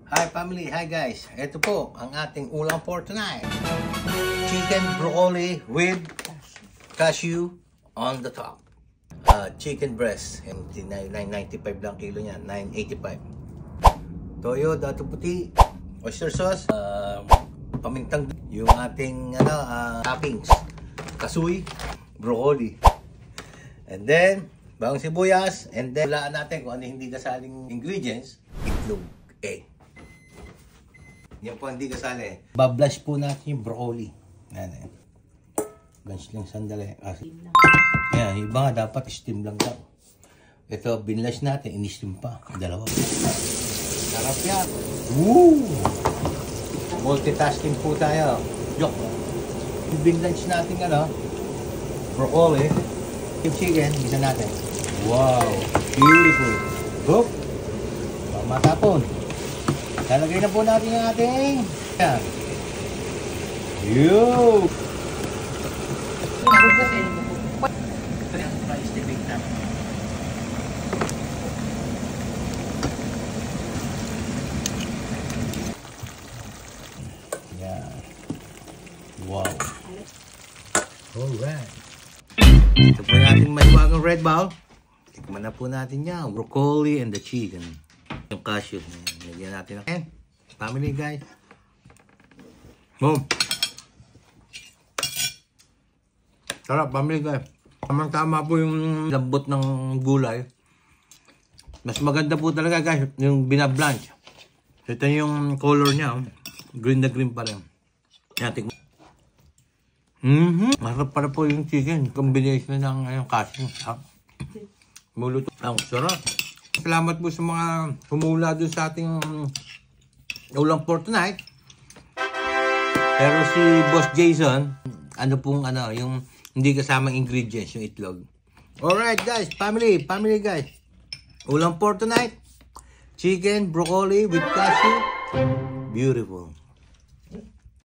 Hi family, hi guys. Ito po ang ating ulam for tonight. Chicken broccoli with cashew on the top. Chicken breast, 995 lang kilo niya, 985. Toyo, dato puti, oyster sauce, pamintang, yung ating toppings, kasuy, broccoli. And then bawang sibuyas, and then laan natin kung ano hindi kasaling ingredients, itlog, egg. Yan po hindi kasali. Bablash po natin yung broccoli. Yan. Blanch lang sandali. Yan, yung iba nga dapat steam lang daw. Ito, binlash natin, in-steam pa. Dalawa. Sarap yan. Woo! Multitasking po tayo. Joke. Yung binlash natin broccoli, yung chicken, bisa natin. Wow! Beautiful. Hook! Matapon. Lalagay na po natin yung ating yan. Yo! Yan. Wow. Alright. Ito po natin maiwagang red ball. Tikman na po natin yan. Broccoli and the chicken. Yung cashew. Lagyan natin ng family guys. Boom. Sarap family guys. Tamang-tama po yung lambot ng gulay. Mas maganda po talaga guys yung binablanch. Ito yung color niya. Green na green pa rin. Yan, tignan. Masarap para po yung chicken. Combination ng cashew. Muluto. Ang sarap. Salamat po sa mga humula doon sa ating ulam for tonight. Pero si Boss Jason, yung hindi kasamang ingredients, yung itlog. Alright guys, family guys. Ulam for tonight, chicken, broccoli with cashew. Beautiful.